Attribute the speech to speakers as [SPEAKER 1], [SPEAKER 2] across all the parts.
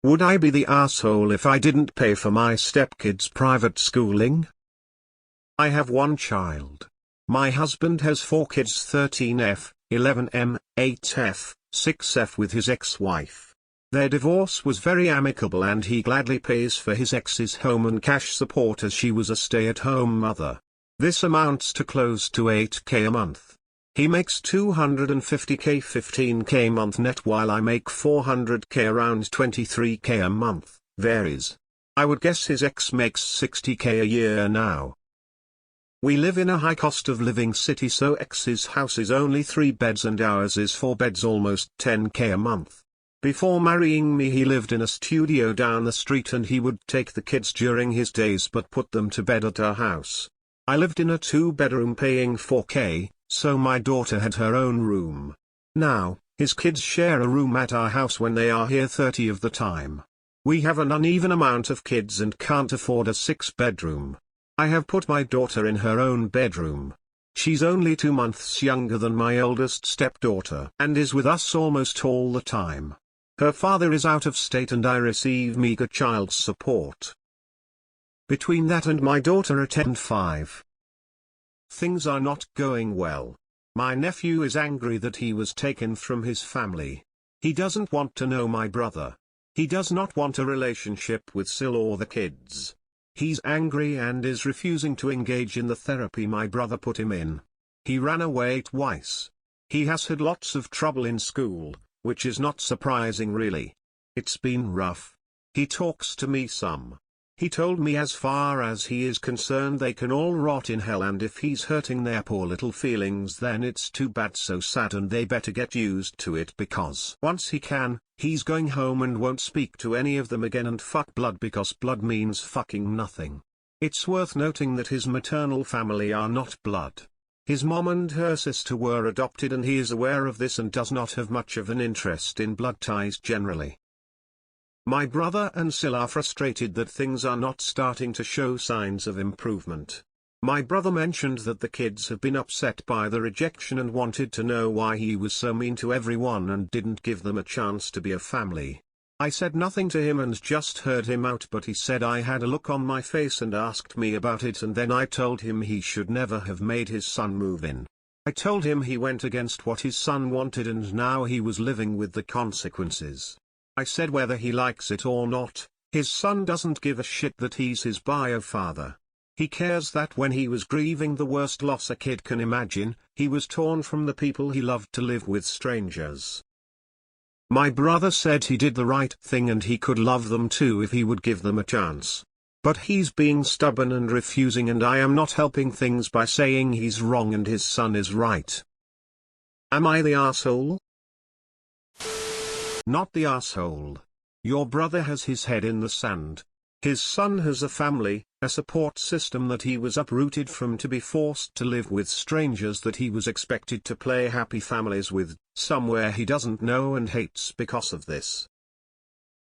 [SPEAKER 1] Would I be the asshole if I didn't pay for my stepkids' private schooling? I have one child. My husband has 4 kids: 13F, 11M, 8F, 6F with his ex-wife. Their divorce was very amicable and he gladly pays for his ex's home and cash support as she was a stay-at-home mother. This amounts to close to 8K a month. He makes 250K, 15K a month net, while I make 400K, around 23K a month, varies. I would guess his ex makes 60K a year now. We live in a high cost of living city, so ex's house is only 3 beds and ours is 4 beds, almost 10K a month. Before marrying me he lived in a studio down the street and he would take the kids during his days but put them to bed at our house. I lived in a 2-bedroom paying 4K, so my daughter had her own room. Now, his kids share a room at our house when they are here 30 of the time. We have an uneven amount of kids and can't afford a 6-bedroom. I have put my daughter in her own bedroom. She's only 2 months younger than my oldest stepdaughter and is with us almost all the time. Her father is out of state and I receive meager child support. Between that and my daughter at 10 and 5. Things are not going well. My nephew is angry that he was taken from his family. He doesn't want to know my brother. He does not want a relationship with Sil or the kids. He's angry and is refusing to engage in the therapy my brother put him in. He ran away twice. He has had lots of trouble in school, which is not surprising really. It's been rough. He talks to me some. He told me as far as he is concerned they can all rot in hell, and if he's hurting their poor little feelings then it's too bad, so sad, and they better get used to it, because once he can, he's going home and won't speak to any of them again and fuck blood, because blood means fucking nothing. It's worth noting that his maternal family are not blood. His mom and her sister were adopted and he is aware of this and does not have much of an interest in blood ties generally. My brother and Sil are frustrated that things are not starting to show signs of improvement. My brother mentioned that the kids have been upset by the rejection and wanted to know why he was so mean to everyone and didn't give them a chance to be a family. I said nothing to him and just heard him out, but he said I had a look on my face and asked me about it, and then I told him he should never have made his son move in. I told him he went against what his son wanted and now he was living with the consequences. I said whether he likes it or not, his son doesn't give a shit that he's his bio father. He cares that when he was grieving the worst loss a kid can imagine, he was torn from the people he loved to live with strangers. My brother said he did the right thing and he could love them too if he would give them a chance. But he's being stubborn and refusing, and I am not helping things by saying he's wrong and his son is right. Am I the asshole? Not the asshole. Your brother has his head in the sand. His son has a family, a support system that he was uprooted from to be forced to live with strangers that he was expected to play happy families with, somewhere he doesn't know and hates because of this.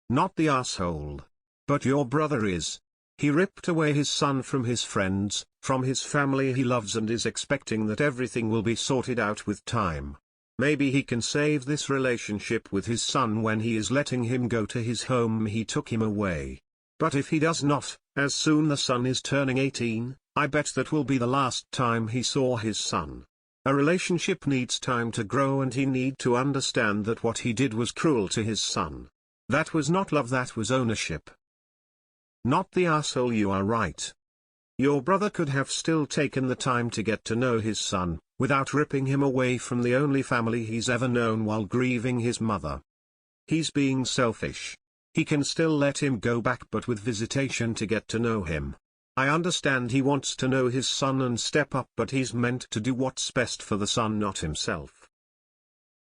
[SPEAKER 1] Not the asshole. But your brother is. He ripped away his son from his friends, from his family he loves, and is expecting that everything will be sorted out with time. Maybe he can save this relationship with his son when he is letting him go to his home he took him away. But if he does not, as soon the son is turning 18, I bet that will be the last time he saw his son. A relationship needs time to grow and he need to understand that what he did was cruel to his son. That was not love, that was ownership. Not the asshole, you are right. Your brother could have still taken the time to get to know his son, without ripping him away from the only family he's ever known while grieving his mother. He's being selfish. He can still let him go back, but with visitation to get to know him. I understand he wants to know his son and step up, but he's meant to do what's best for the son, not himself.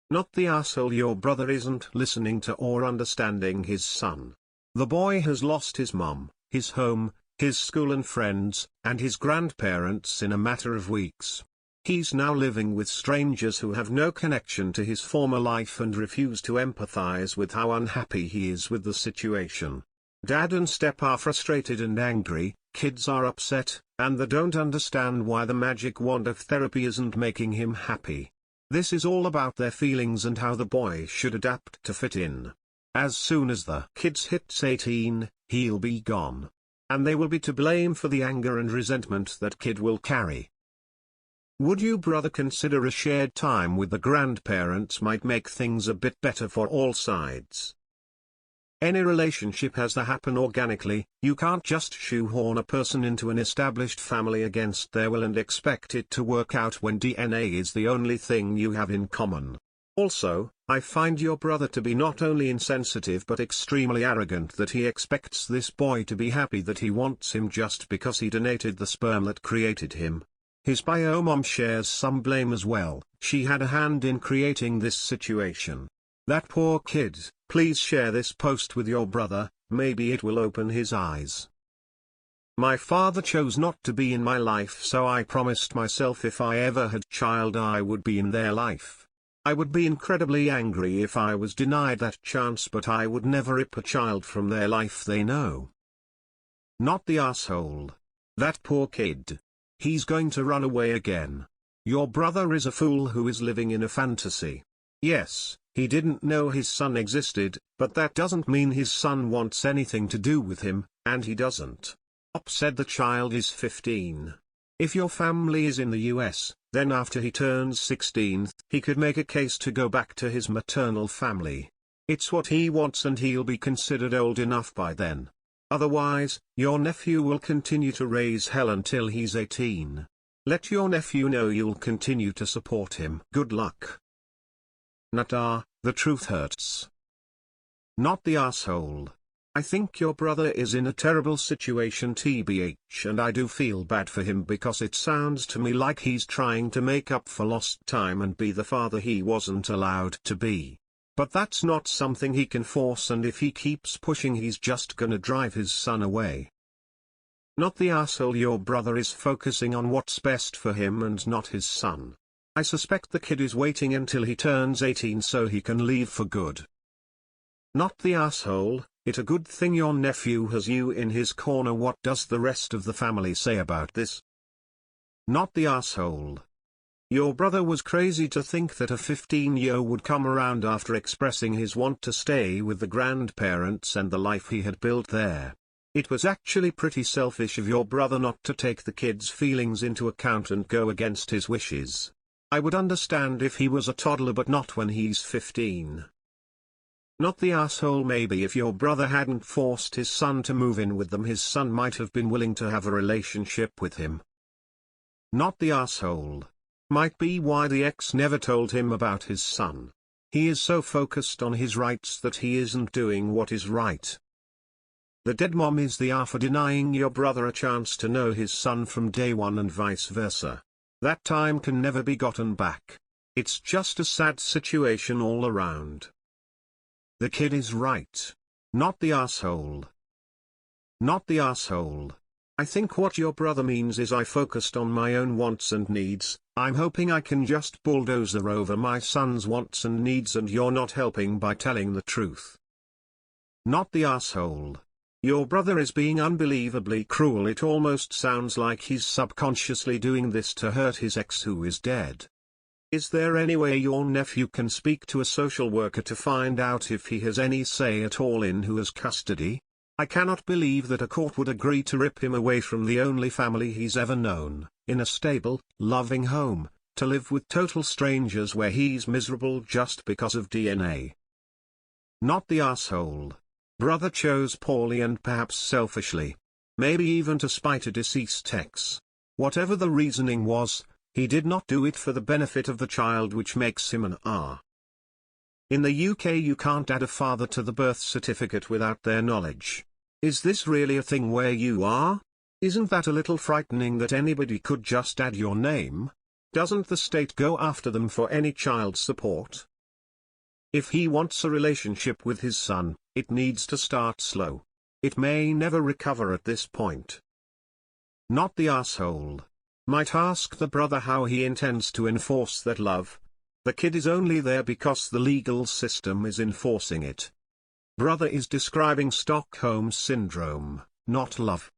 [SPEAKER 1] Not the asshole, your brother isn't listening to or understanding his son. The boy has lost his mom, his home, his school and friends, and his grandparents in a matter of weeks. He's now living with strangers who have no connection to his former life and refuse to empathize with how unhappy he is with the situation. Dad and Step are frustrated and angry, kids are upset, and they don't understand why the magic wand of therapy isn't making him happy. This is all about their feelings and how the boy should adapt to fit in. As soon as the kids hits 18, he'll be gone. And they will be to blame for the anger and resentment that kid will carry. Would you brother consider a shared time with the grandparents might make things a bit better for all sides? Any relationship has to happen organically. You can't just shoehorn a person into an established family against their will and expect it to work out when DNA is the only thing you have in common. Also, I find your brother to be not only insensitive but extremely arrogant that he expects this boy to be happy that he wants him just because he donated the sperm that created him. His bio mom shares some blame as well. She had a hand in creating this situation. That poor kid. Please share this post with your brother, maybe it will open his eyes. My father chose not to be in my life, so I promised myself if I ever had a child I would be in their life. I would be incredibly angry if I was denied that chance, but I would never rip a child from their life they know. Not the asshole. That poor kid. He's going to run away again. Your brother is a fool who is living in a fantasy. Yes, he didn't know his son existed, but that doesn't mean his son wants anything to do with him, and he doesn't. Op said the child is 15. If your family is in the US, then after he turns 16, he could make a case to go back to his maternal family. It's what he wants and he'll be considered old enough by then. Otherwise, your nephew will continue to raise hell until he's 18. Let your nephew know you'll continue to support him. Good luck. Nata, the truth hurts. Not the asshole. I think your brother is in a terrible situation tbh, and I do feel bad for him because it sounds to me like he's trying to make up for lost time and be the father he wasn't allowed to be. But that's not something he can force, and if he keeps pushing he's just gonna drive his son away. Not the asshole. Your brother is focusing on what's best for him and not his son. I suspect the kid is waiting until he turns 18 so he can leave for good. Not the asshole. It's a good thing your nephew has you in his corner. What does the rest of the family say about this? Not the asshole. Your brother was crazy to think that a 15-year-old would come around after expressing his want to stay with the grandparents and the life he had built there. It was actually pretty selfish of your brother not to take the kid's feelings into account and go against his wishes. I would understand if he was a toddler, but not when he's 15. Not the asshole. Maybe if your brother hadn't forced his son to move in with them, his son might have been willing to have a relationship with him. Not the asshole. Might be why the ex never told him about his son. He is so focused on his rights that he isn't doing what is right. The dead mom is the A for denying your brother a chance to know his son from day one and vice versa. That time can never be gotten back. It's just a sad situation all around. The kid is right. Not the asshole. Not the asshole. I think what your brother means is I focused on my own wants and needs. I'm hoping I can just bulldozer over my son's wants and needs, and you're not helping by telling the truth. Not the asshole. Your brother is being unbelievably cruel. It almost sounds like he's subconsciously doing this to hurt his ex who is dead. Is there any way your nephew can speak to a social worker to find out if he has any say at all in who has custody? I cannot believe that a court would agree to rip him away from the only family he's ever known, in a stable, loving home, to live with total strangers where he's miserable just because of DNA. Not the asshole. Brother chose poorly and perhaps selfishly. Maybe even to spite a deceased ex. Whatever the reasoning was, he did not do it for the benefit of the child, which makes him an R. In the UK you can't add a father to the birth certificate without their knowledge. Is this really a thing where you are? Isn't that a little frightening that anybody could just add your name? Doesn't the state go after them for any child support? If he wants a relationship with his son, it needs to start slow. It may never recover at this point. Not the asshole. Might ask the brother how he intends to enforce that love. The kid is only there because the legal system is enforcing it. Brother is describing Stockholm Syndrome, not love.